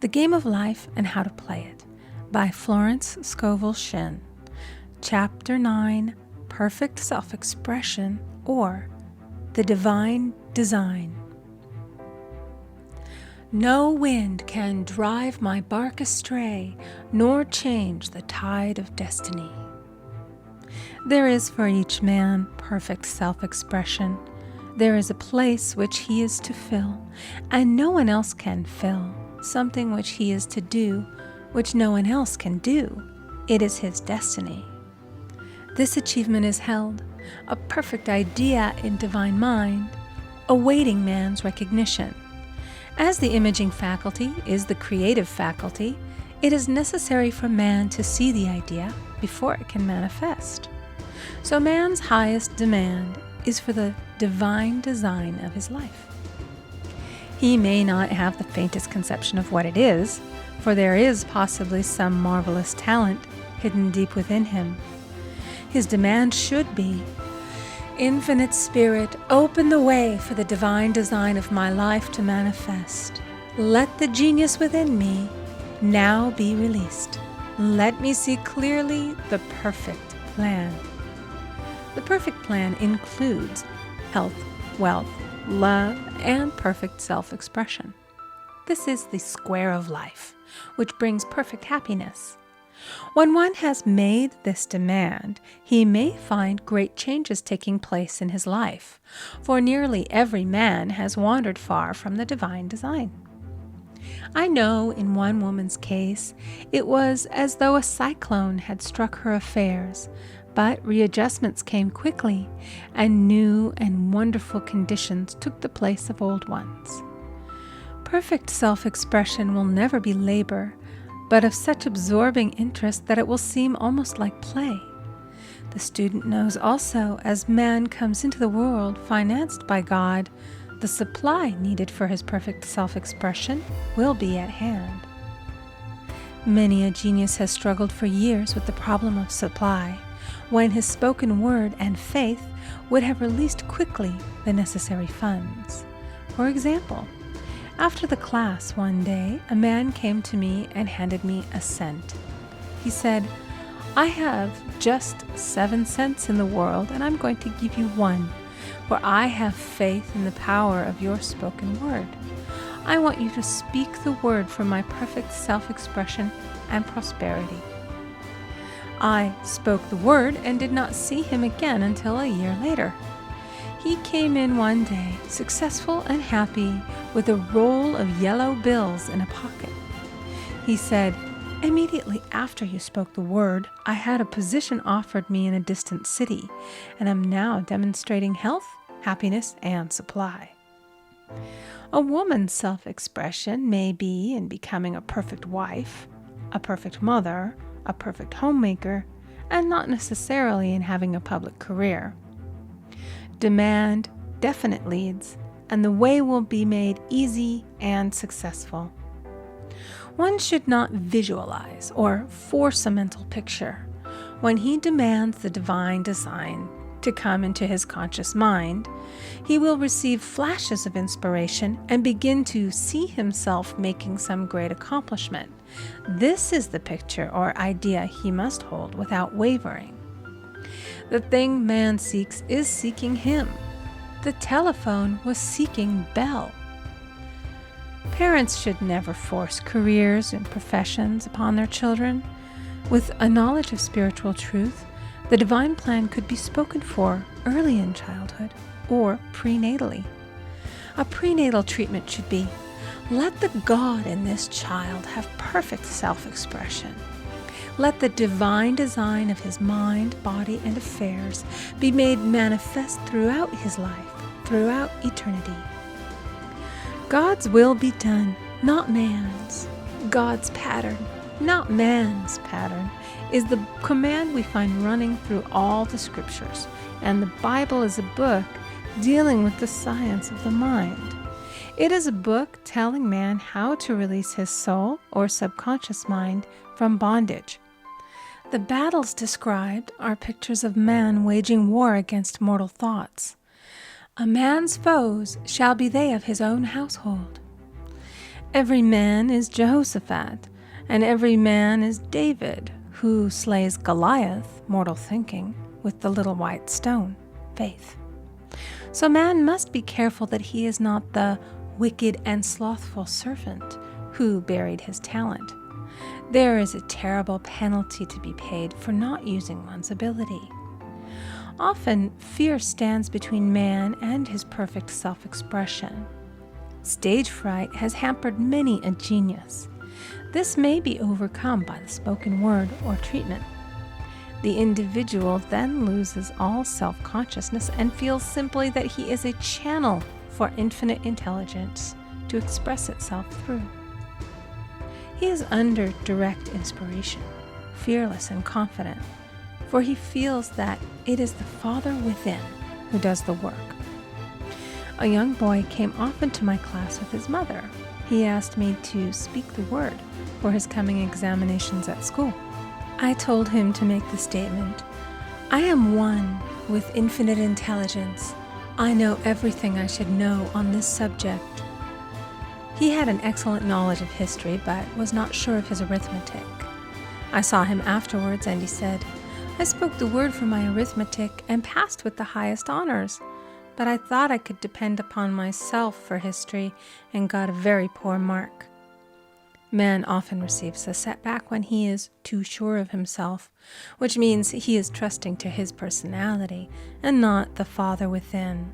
The Game of Life and How to Play It by Florence Scovel Shinn. Chapter 9, Perfect Self-Expression, or The Divine Design. No wind can drive my bark astray, nor change the tide of destiny. There is for each man perfect self-expression. There is a place which he is to fill, and no one else can fill. Something which he is to do, which no one else can do. It is his destiny. This achievement is held, a perfect idea in divine mind, awaiting man's recognition. As the imaging faculty is the creative faculty, it is necessary for man to see the idea before it can manifest. So man's highest demand is for the divine design of his life. He may not have the faintest conception of what it is, for there is possibly some marvelous talent hidden deep within him. His demand should be, Infinite Spirit, open the way for the divine design of my life to manifest. Let the genius within me now be released. Let me see clearly the perfect plan. The perfect plan includes health, wealth, love, and perfect self-expression. This is the square of life, which brings perfect happiness. When one has made this demand, he may find great changes taking place in his life, for nearly every man has wandered far from the divine design. I know in one woman's case, it was as though a cyclone had struck her affairs, but readjustments came quickly, and new and wonderful conditions took the place of old ones. Perfect self-expression will never be labor, but of such absorbing interest that it will seem almost like play. The student knows also, as man comes into the world financed by God, the supply needed for his perfect self-expression will be at hand. Many a genius has struggled for years with the problem of supply, when his spoken word and faith would have released quickly the necessary funds. For example, after the class one day, a man came to me and handed me a cent. He said, "I have just 7 cents in the world, and I'm going to give you 1, for I have faith in the power of your spoken word. I want you to speak the word for my perfect self-expression and prosperity." I spoke the word and did not see him again until a year later. He came in one day, successful and happy, with a roll of yellow bills in a pocket. He said, "Immediately after you spoke the word, I had a position offered me in a distant city, and am now demonstrating health, happiness, and supply." A woman's self-expression may be in becoming a perfect wife, a perfect mother, a perfect homemaker, and not necessarily in having a public career. Demand definite leads, and the way will be made easy and successful. One should not visualize or force a mental picture. When he demands the divine design to come into his conscious mind, he will receive flashes of inspiration and begin to see himself making some great accomplishment. This is the picture or idea he must hold without wavering. The thing man seeks is seeking him. The telephone was seeking Bell. Parents should never force careers and professions upon their children. With a knowledge of spiritual truth, the divine plan could be spoken for early in childhood or prenatally. A prenatal treatment should be, let the God in this child have perfect self-expression. Let the divine design of his mind, body, and affairs be made manifest throughout his life, throughout eternity. God's will be done, not man's. God's pattern, not man's pattern, is the command we find running through all the scriptures, and the Bible is a book dealing with the science of the mind. It is a book telling man how to release his soul or subconscious mind from bondage. The battles described are pictures of man waging war against mortal thoughts. A man's foes shall be they of his own household. Every man is Jehoshaphat, and every man is David, who slays Goliath, mortal thinking, with the little white stone, faith. So man must be careful that he is not the wicked and slothful servant who buried his talent. There is a terrible penalty to be paid for not using one's ability. Often, fear stands between man and his perfect self-expression. Stage fright has hampered many a genius. This may be overcome by the spoken word or treatment. The individual then loses all self-consciousness and feels simply that he is a channel for infinite intelligence to express itself through. He is under direct inspiration, fearless and confident, for he feels that it is the Father within who does the work. A young boy came often to my class with his mother. He asked me to speak the word for his coming examinations at school. I told him to make the statement, "I am one with infinite intelligence. I know everything I should know on this subject." He had an excellent knowledge of history, but was not sure of his arithmetic. I saw him afterwards, and he said, "I spoke the word for my arithmetic and passed with the highest honors, but I thought I could depend upon myself for history and got a very poor mark." Man often receives a setback when he is too sure of himself, which means he is trusting to his personality and not the Father within.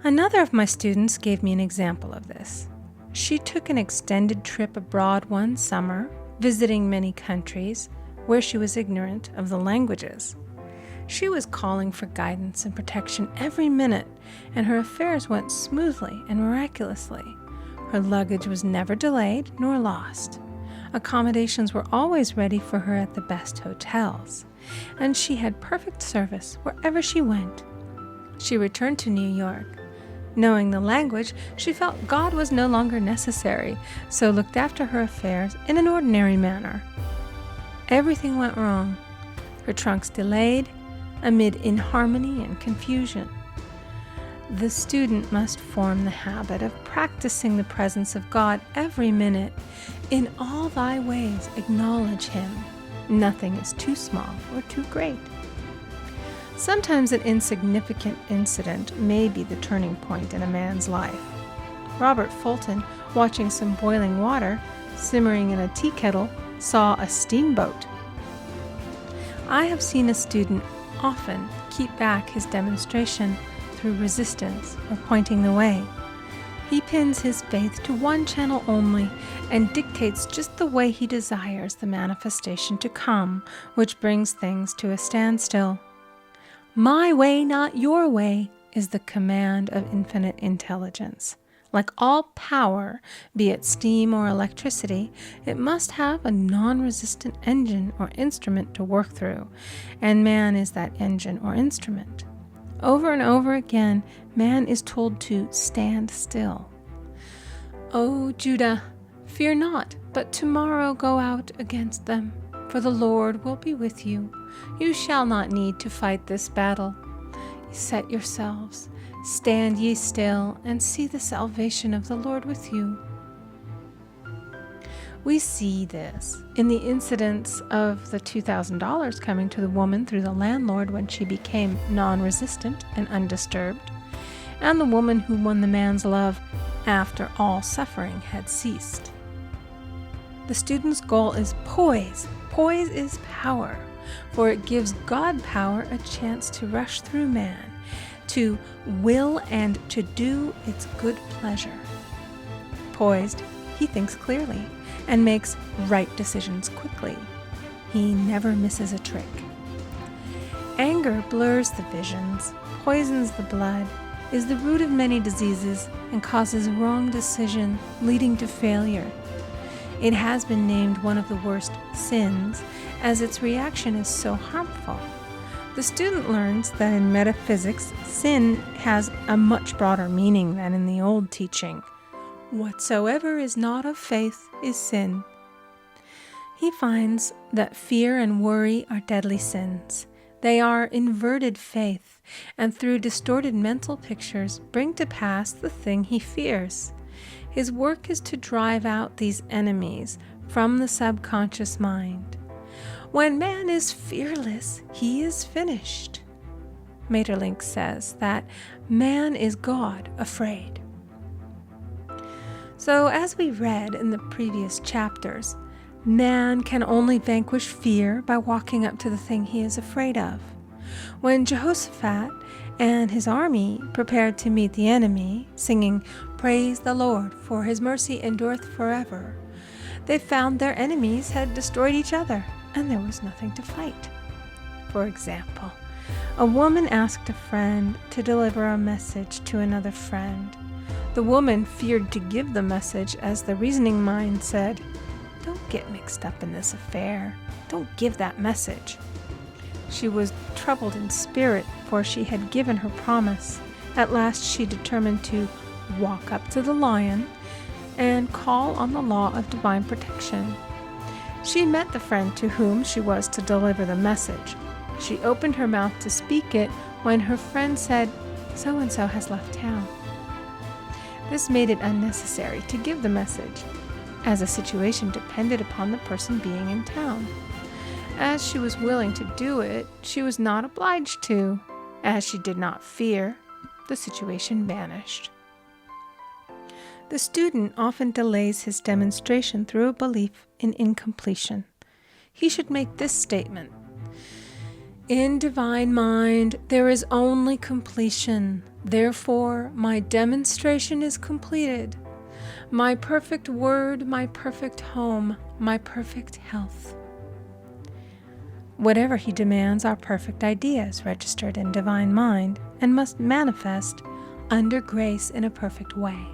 Another of my students gave me an example of this. She took an extended trip abroad one summer, visiting many countries where she was ignorant of the languages. She was calling for guidance and protection every minute, and her affairs went smoothly and miraculously. Her luggage was never delayed nor lost. Accommodations were always ready for her at the best hotels, and she had perfect service wherever she went. She returned to New York. Knowing the language, she felt God was no longer necessary, so looked after her affairs in an ordinary manner. Everything went wrong. Her trunks delayed, amid inharmony and confusion. The student must form the habit of practicing the presence of God every minute. In all thy ways acknowledge him. Nothing is too small or too great. Sometimes an insignificant incident may be the turning point in a man's life. Robert Fulton, watching some boiling water simmering in a tea kettle, saw a steamboat. I have seen a student often keep back his demonstration through resistance or pointing the way. He pins his faith to one channel only and dictates just the way he desires the manifestation to come, which brings things to a standstill. My way, not your way, is the command of infinite intelligence. Like all power, be it steam or electricity, it must have a non-resistant engine or instrument to work through, and man is that engine or instrument. Over and over again, man is told to stand still. O Judah, fear not, but tomorrow go out against them, for the Lord will be with you. You shall not need to fight this battle. Set yourselves, stand ye still, and see the salvation of the Lord with you. We see this in the incidents of the $2,000 coming to the woman through the landlord when she became non-resistant and undisturbed, and the woman who won the man's love after all suffering had ceased. The student's goal is poise. Poise is power, for it gives God power a chance to rush through man, to will and to do its good pleasure. Poised, he thinks clearly and makes right decisions quickly. He never misses a trick. Anger blurs the visions, poisons the blood, is the root of many diseases, and causes wrong decision, leading to failure. It has been named one of the worst sins, as its reaction is so harmful. The student learns that in metaphysics, sin has a much broader meaning than in the old teaching. Whatsoever is not of faith is sin. He finds that fear and worry are deadly sins. They are inverted faith, and through distorted mental pictures bring to pass the thing he fears. His work is to drive out these enemies from the subconscious mind. When man is fearless, he is finished. Maeterlinck says that man is God afraid. So, as we read in the previous chapters, man can only vanquish fear by walking up to the thing he is afraid of. When Jehoshaphat and his army prepared to meet the enemy, singing, "Praise the Lord, for his mercy endureth forever," they found their enemies had destroyed each other, and there was nothing to fight. For example, a woman asked a friend to deliver a message to another friend. The woman feared to give the message, as the reasoning mind said, "Don't get mixed up in this affair. Don't give that message." She was troubled in spirit, for she had given her promise. At last she determined to walk up to the lion and call on the law of divine protection. She met the friend to whom she was to deliver the message. She opened her mouth to speak it when her friend said, "So-and-so has left town." This made it unnecessary to give the message, as the situation depended upon the person being in town. As she was willing to do it, she was not obliged to. As she did not fear, the situation vanished. The student often delays his demonstration through a belief in incompletion. He should make this statement: "In divine mind, there is only completion. Therefore, my demonstration is completed. My perfect word, my perfect home, my perfect health." Whatever he demands are perfect ideas registered in divine mind and must manifest under grace in a perfect way.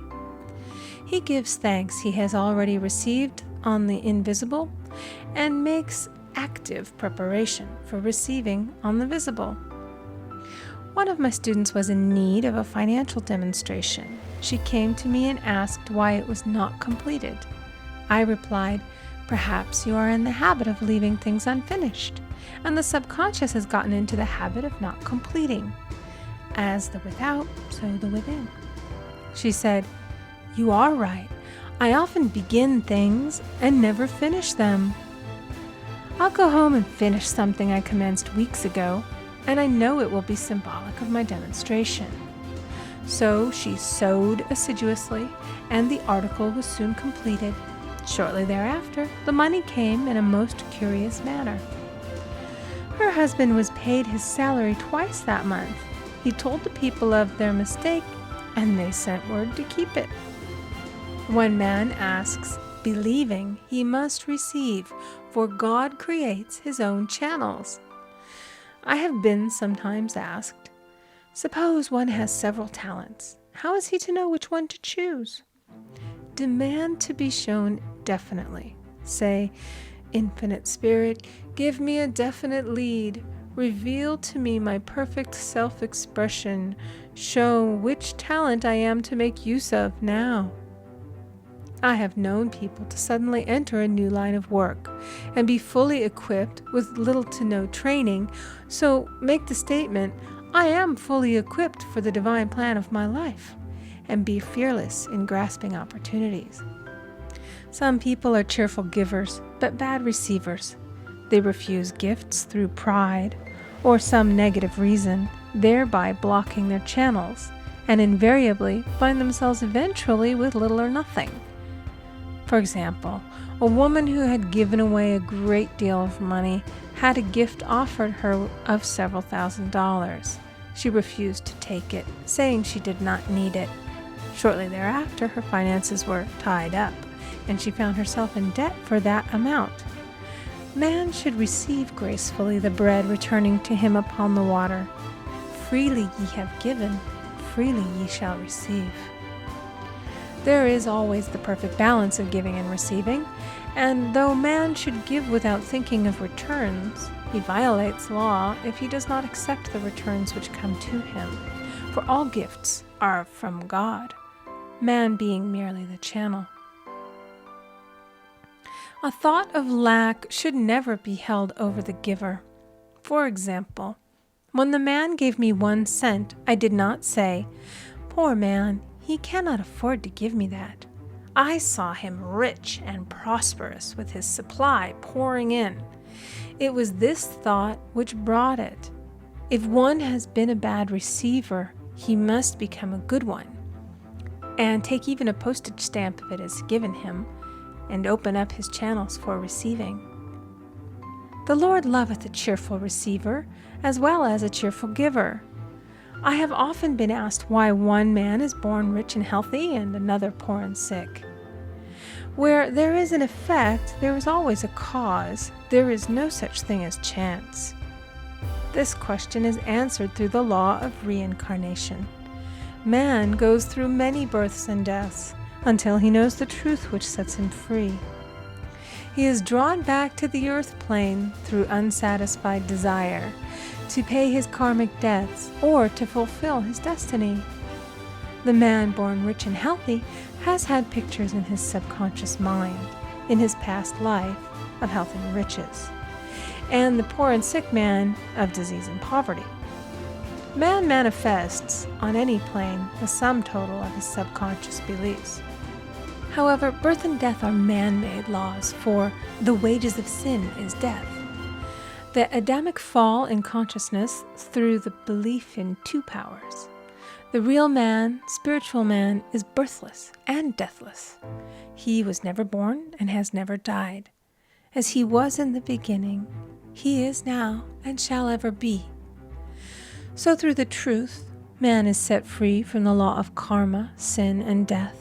He gives thanks he has already received on the invisible and makes active preparation for receiving on the visible. One of my students was in need of a financial demonstration. She came to me and asked why it was not completed. I replied, "Perhaps you are in the habit of leaving things unfinished, and the subconscious has gotten into the habit of not completing. As the without, so the within." She said, "You are right. I often begin things and never finish them. I'll go home and finish something I commenced weeks ago, and I know it will be symbolic of my demonstration." So she sewed assiduously, and the article was soon completed. Shortly thereafter, the money came in a most curious manner. Her husband was paid his salary twice that month. He told the people of their mistake, and they sent word to keep it. When man asks, believing, he must receive, for God creates his own channels. I have been sometimes asked, suppose one has several talents. How is he to know which one to choose? Demand to be shown definitely. Say, "Infinite Spirit, give me a definite lead. Reveal to me my perfect self-expression. Show which talent I am to make use of now." I have known people to suddenly enter a new line of work and be fully equipped with little to no training, so make the statement, "I am fully equipped for the divine plan of my life," and be fearless in grasping opportunities. Some people are cheerful givers, but bad receivers. They refuse gifts through pride or some negative reason, thereby blocking their channels, and invariably find themselves eventually with little or nothing. For example, a woman who had given away a great deal of money had a gift offered her of several $1,000s. She refused to take it, saying she did not need it. Shortly thereafter, her finances were tied up, and she found herself in debt for that amount. Man should receive gracefully the bread returning to him upon the water. Freely ye have given, freely ye shall receive. There is always the perfect balance of giving and receiving, and though man should give without thinking of returns, he violates law if he does not accept the returns which come to him, for all gifts are from God, man being merely the channel. A thought of lack should never be held over the giver. For example, when the man gave me 1 cent, I did not say, "Poor man, he cannot afford to give me that." I saw him rich and prosperous with his supply pouring in. It was this thought which brought it. If one has been a bad receiver, he must become a good one, and take even a postage stamp if it is given him, and open up his channels for receiving. The Lord loveth a cheerful receiver, as well as a cheerful giver. I have often been asked why one man is born rich and healthy and another poor and sick. Where there is an effect, there is always a cause. There is no such thing as chance. This question is answered through the law of reincarnation. Man goes through many births and deaths until he knows the truth which sets him free. He is drawn back to the earth plane through unsatisfied desire, to pay his karmic debts or to fulfill his destiny. The man born rich and healthy has had pictures in his subconscious mind, in his past life, of health and riches, and the poor and sick man of disease and poverty. Man manifests on any plane the sum total of his subconscious beliefs. However, birth and death are man-made laws, for the wages of sin is death. The Adamic fall in consciousness through the belief in two powers. The real man, spiritual man, is birthless and deathless. He was never born and has never died. As he was in the beginning, he is now and shall ever be. So through the truth, man is set free from the law of karma, sin, and death,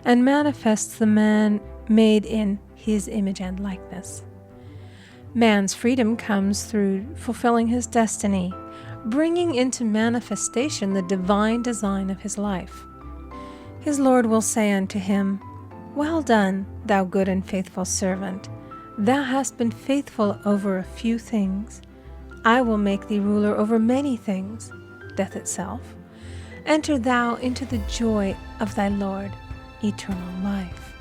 and manifests the man made in his image and likeness. Man's freedom comes through fulfilling his destiny, bringing into manifestation the divine design of his life. His Lord will say unto him, "Well done, thou good and faithful servant. Thou hast been faithful over a few things. I will make thee ruler over many things," death itself. "Enter thou into the joy of thy Lord, eternal life."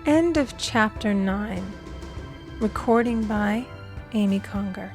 End of Chapter 9. Recording by Amy Conger.